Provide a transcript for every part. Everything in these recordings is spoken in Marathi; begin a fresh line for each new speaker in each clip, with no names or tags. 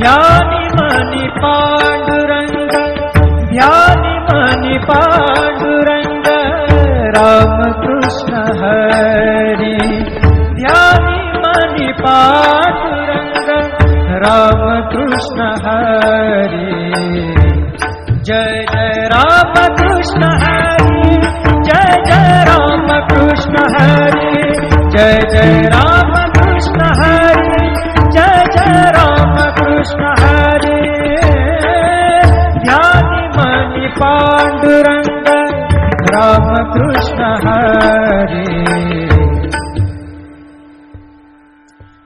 ध्यानी मनी पांडुरंग ध्यानी मनी पांडुरंग राम कृष्ण हरी ध्यानी मनी पांडुरंग राम कृष्ण हरी जय जय राम कृष्ण हरी जय जय राम कृष्ण हरी जय जय राम कृष्ण हरी जय जय राम कृष्ण हरी ध्यानी मनी पांडुरंग राम कृष्ण हरी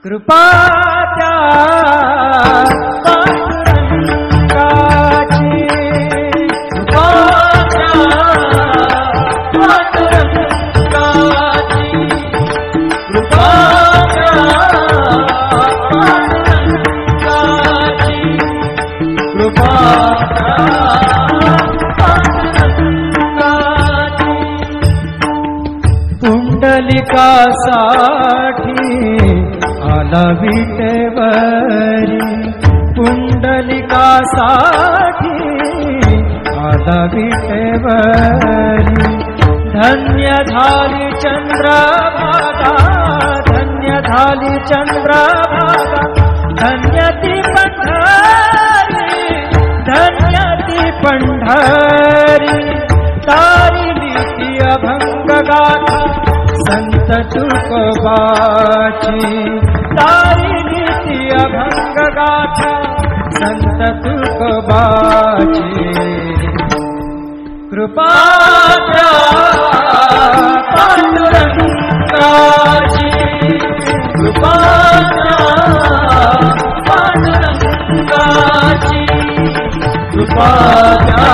कृपा त्या पुंडलिकासाठी आला विटेवरी पुंडलिकासाठी आला विटेवरी धन्य झाली चंद्रभागा धन्य झाली चंद्रभागा धन्य ती पंढरी धन्य ती पंढरी तारिली ती अभंग गाथा संत तुकोबाची तारिली ती अभंग गाथा संत तुकोबाची कृपा त्या पांडुरंगाची कृपा त्या पांडुरंगाची कृपा त्या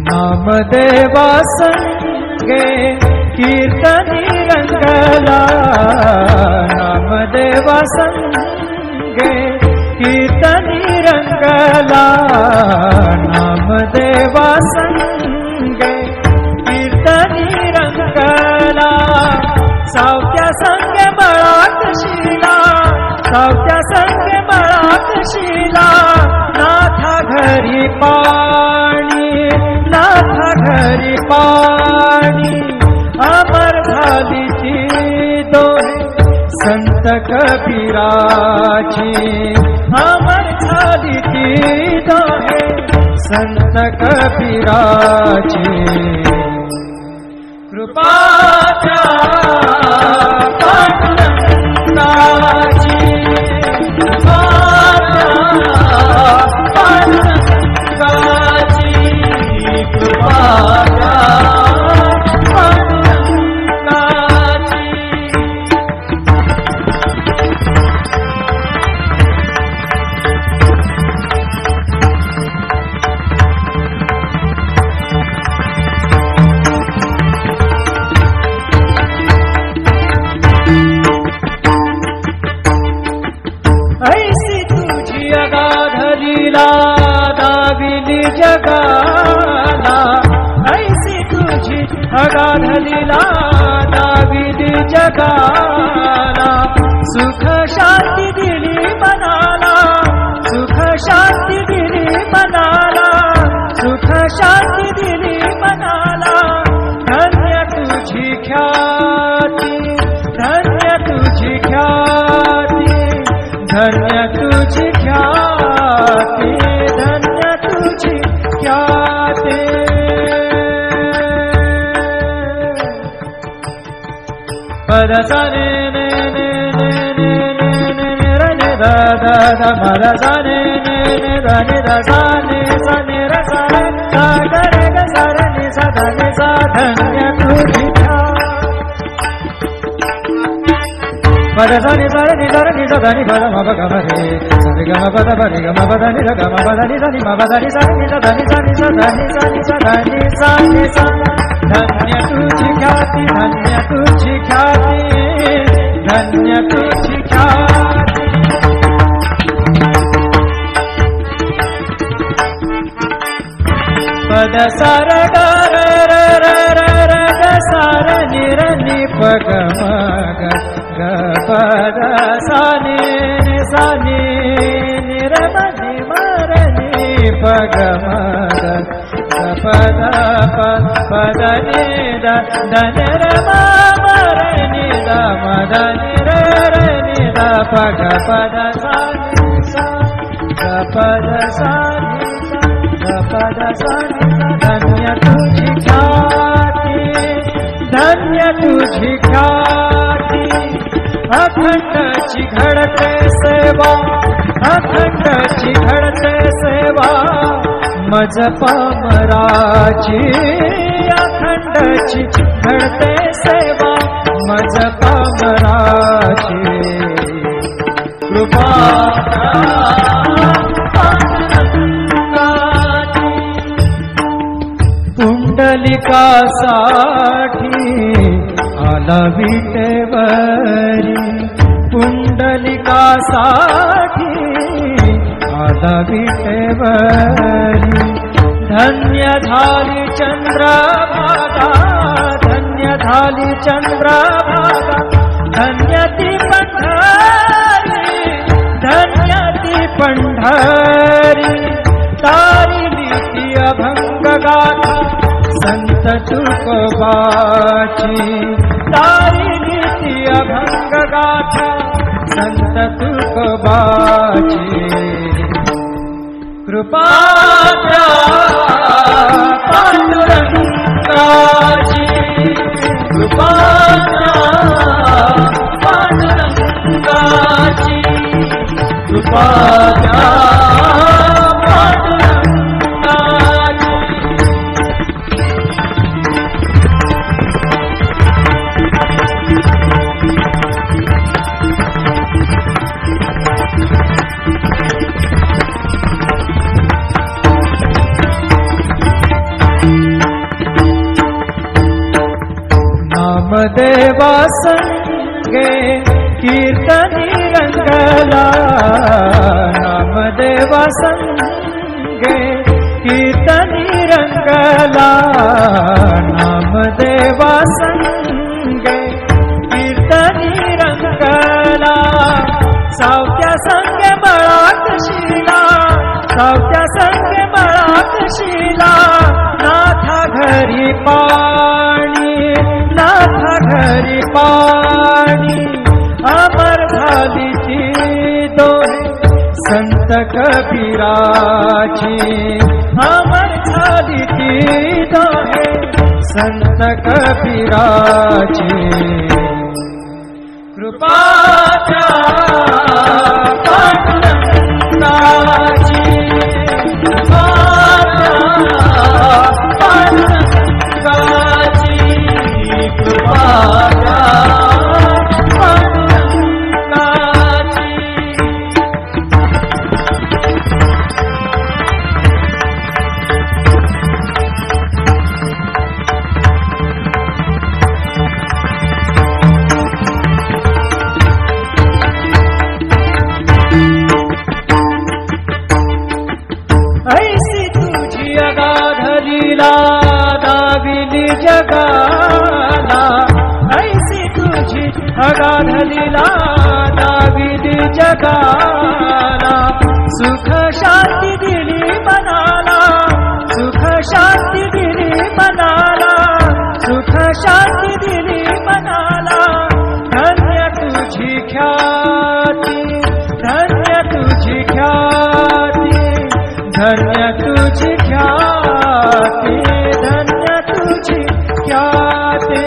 नामदेवा संगे कीर्तनी रंगला नामदेवा संगे कीर्तनी रंगला नामदेवा संगे कीर्तनी रंगला सावत्या संगे बळात शिला सावत्या संगे बळात शिला नाथा घरी पाणी नाथा घरी पाणी अमर झाली ती दोहे संत कबीराची अमर झाली ती दोहे संत कबीराची कृपा त्या पांडुरंगाची कृपा त्या पांडुरंगाची कृपा त्या पांडुरंगाची ऐसी तुझी अगाध लीला दाविली जगाला ऐसी तुझी अगाध लीला दाविली जगाला सुख शांती दिली मनाला सुख शांती दिली मनाला सुख शांती दिली मनाला धन्य तुझी ख्याती धन्य तुझी ख्याती धन्य तुझी ख्याती धन्य तुझी ख्याती पद सने ने ने ने ने ने ने रे ने दा दा दा पद सने ने ने दा ने दा सा ने सा ने रे सा रे सा ग रे ग सा रे नि सा दा ने सा धन्य तुझी पद सनि सा रे नि सा दा नि पद म प ग म रे सा रे ग म प द प रे ग म प द नि रे ग म प द नि सा नि म प द नि सा नि सा दा नि सा नि सा दा नि सा नि सा दा नि सा नि सा धन्य तुझी ख्याती धन्य तुझी ख्याती धन्य तुझी ख्याती पद सार ग र र र र र ग सार नि र नि प ग म ग ग पद सा नि सा नि नि र म नि म र नि प ग म ग ग पद प पद नि द द नि र म म र नि द म द नि र र नि द प ग पद सा नि सा ग पद सा नि सा ग पद सा धन्य तुझी ख्याती धन्य तुझी ख्याती अखंडची घडते सेवा अखंडची घडते सेवा मज पामराची अखंडची घडते सेवा मज पामराची कृपा पुंडलिकासाठी आला विटेवरी पुंडलिकासाठी आला विटेवरी धन्य झाली चंद्रभागा धन्य झाली चंद्रभागा धन्य ती पंढरी धन्य ती पंढरी तारिली ती अभंग गाथा संत तुकोबाची तारिली ती अभंग गाथा संत तुकोबाची कृपा द्या पांडुरंगाची कृपा द्या पांडुरंगाची कृपा द्या नामदेवा संगे कीर्तनी रंगला नामदेवा संगे कीर्तनी रंगला नामदेवा संगे कीर्तनी रंगला सावत्या संगे मळात शिला सावत्या संगे मळात शिला नाथा घरी पाणी नाथा घरी पाणी अमर झाली ती दोहे संत कबीराची अमर झाली ती दोहे संत कबीराची कृपा द्या पांडुरंगाची कृपा द्या पांडुरंगाची कृपा द्या पांडुरंगाची ऐसी तुझी अगाध लीला दाविली जगाला ऐसी तुझी अगाध लीला दाविली जगाला सुख शांती दिली मनाला सुख शांती दिली मनाला सुख शांती दिली मनाला धन्य तुझी ख्याती धन्य तुझी ख्याती धन्य तुझी ख्याती धन्य तुझी ख्याती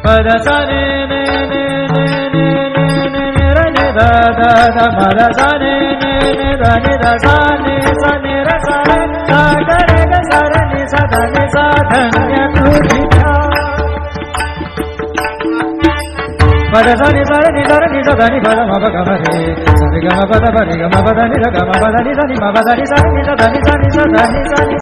पद सा ने ने ने ने ने ने ने र ने द द द म र सा ने ने ने द ने द सा ने सा ने र सा रे सा ग रे ग सा रे नि सा ध नि सा धन्य तुझी पद सा नि सा रे नि सा ध नि सा ध नि प म प ग म रे सा Gama pada ni da gama pada ni sa ni ma pada ni sa ni sa ni sa ni sa ni sa ni